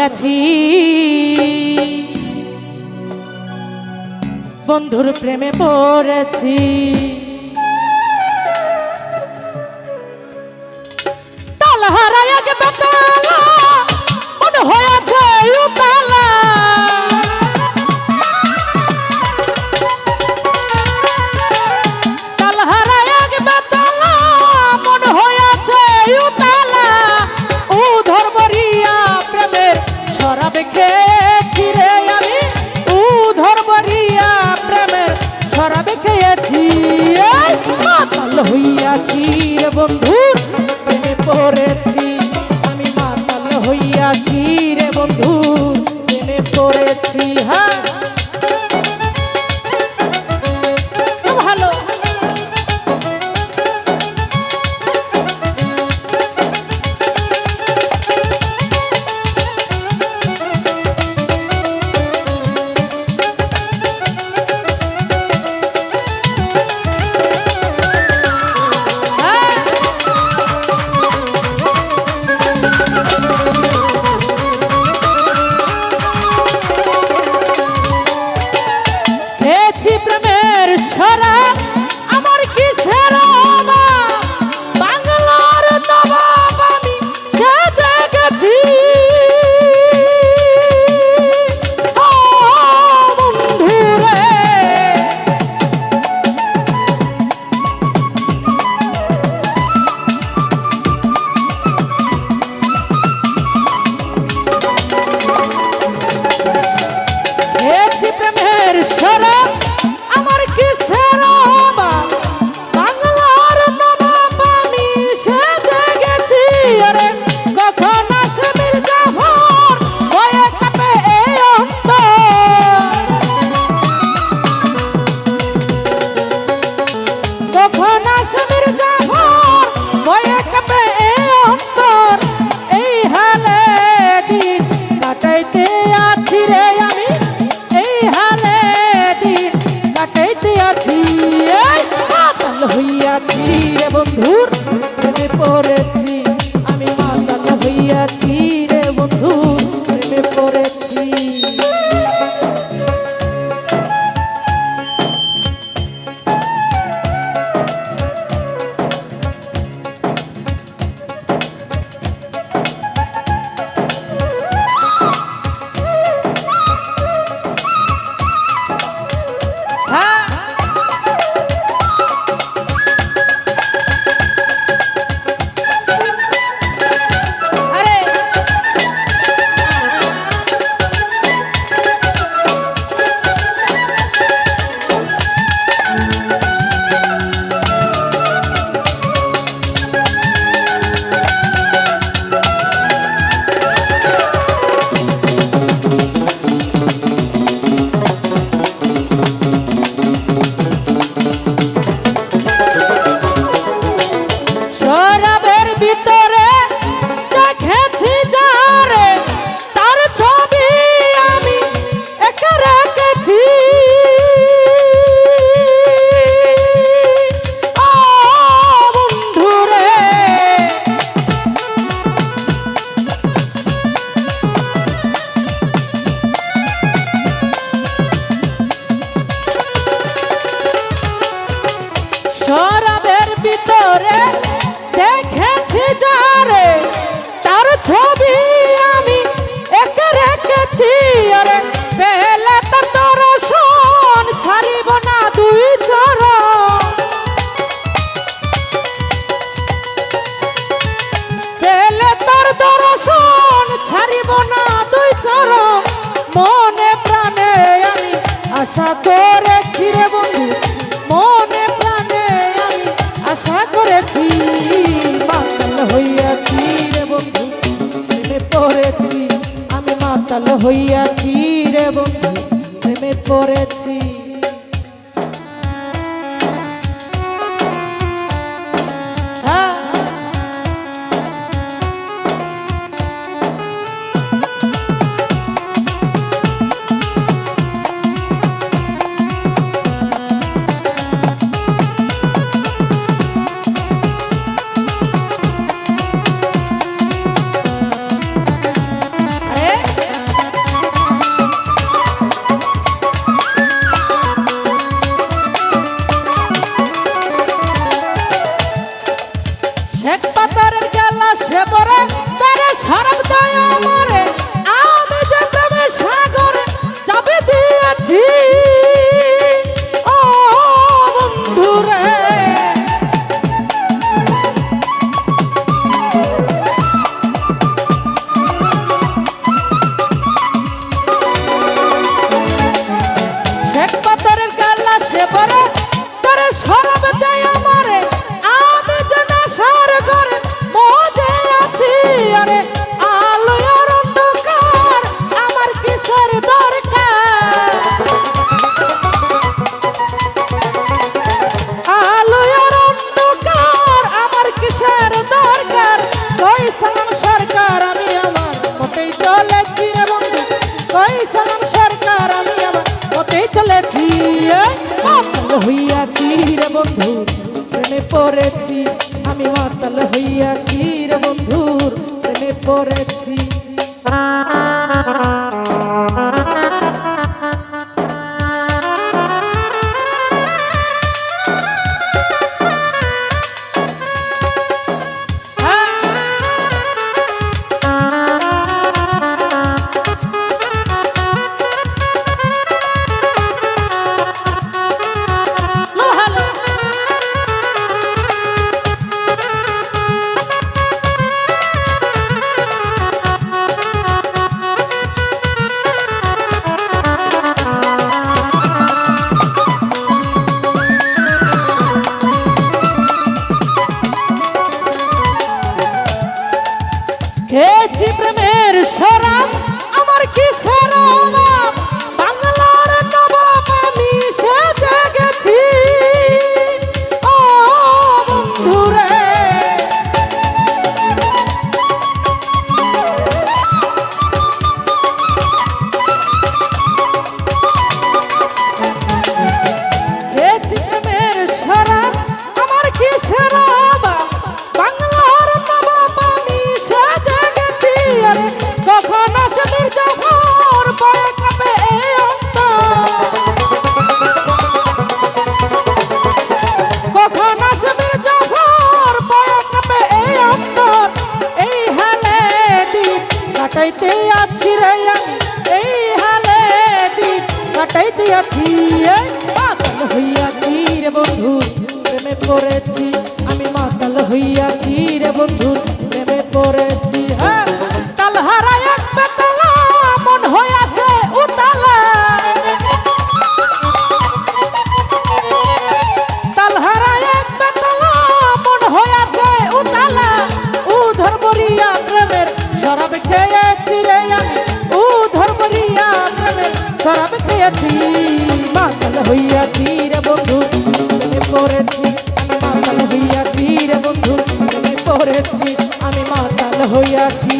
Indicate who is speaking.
Speaker 1: হইয়াছি বন্ধুর প্রেমে পড়েছি তালহারা এক বেতালা মন হয়েছে উতালা তালহারা এক বেতালা মন হয়েছে উতালা ও ধরবরিয়া প্রেমের শরাব খেয়েছি রে আমি ও ধরবরিয়া প্রেমের শরাব খেয়েছি মাতাল হইয়াছি রে বন্ধুর প্রেমে পড়েছি আমি মাতাল হইয়াছি রে বন্ধুর প্রেমে পড়েছি হ্যাঁ ভালো প্রেমের শরাব আমার কিসের অভাব বাংলার নবাব আমি সেজে গেছি বন্ধুরে খেয়েছি প্রেমের শরাব আমার কিসের অভাব বাংলার নবাব আমি সেজে গেছি আরে কখন আসে মির্জাফর হয়ে কাঁপে এই অন্তর কখন আসে মির্জাফর হয়ে কাঁপে এই অন্তর এই হালে দিন কাটাইতে আছি রে আমি এই হালে দিন কাটাইতে আছি মাতাল হইয়াছি রে বন্ধুর প্রেমে পড়েছি আমি মাতাল হইয়াছি রে বন্ধুর প্রেমে পড়েছি হ্যাঁ ভিতরে দেখেছি যারে তার ছবি আমি একা রেখেছি বন্ধুরে শরাবের ভিতরে দেখেছি যারে তার ছবি আমি একা রেখেছি আরে পেলে তার দর্শন ছাড়িব না দুই চরণ পেলে তার দর্শন ছাড়িব না দুই চরণ মনে প্রাণে আমি আশা করেছি রে বন্ধু মনে প্রাণে আমি আশা করেছি মাতাল হইয়াছি রে বন্ধু প্রেমে পড়েছি আমি মাতাল হইয়াছি রে বন্ধু প্রেমে পড়েছি চলেছি রে বন্ধু, কই সালাম সরকার আমি আমার পথে চলেছি। মাতাল হইয়াছি রে বন্ধু, প্রেমে পড়েছি আমি, মাতাল হইয়াছি রে বন্ধুর প্রেমে পড়েছি। খেয়েছি প্রেমের শরাব, আমার কি শরাব, বাংলার নবাব আমি সেজে গেছি। ও বন্ধুরে খেয়েছি প্রেমের শরাব, আমার কি শরাব, বাংলার নবাব আমি সেজে গেছি। আরে কখন আসবে যখন বয়ে কাঁপে এই অন্তর, কখন আসবে যখন বয়ে কাঁপে এই অন্তর, এই হালে দিন কাটাইতে আছি রে আমি, এই হালে দিন কাটাইতে আছি। মাতাল হইয়াছি রে বন্ধু, প্রেমে পড়েছি আমি, মাতাল হইয়াছি রে বন্ধু প্রেমে পড়েছি। হ্যাঁ কাল হারায় এক বেতালা মন হইয়াছে উতালা, কাল হারায় এক বেতালা মন হইয়াছে উতালা। উধর বরিয়া প্রেমের শরাব খেয়েছি রে আমি, উধর বরিয়া প্রেমের শরাব খেয়েছি। মাতাল হইয়াছি রে বন্ধু প্রেমে পড়েছি আমি, মাতাল হইয়াছি রে বন্ধু প্রেমে পড়েছি আমি, মাতাল হইয়াছি।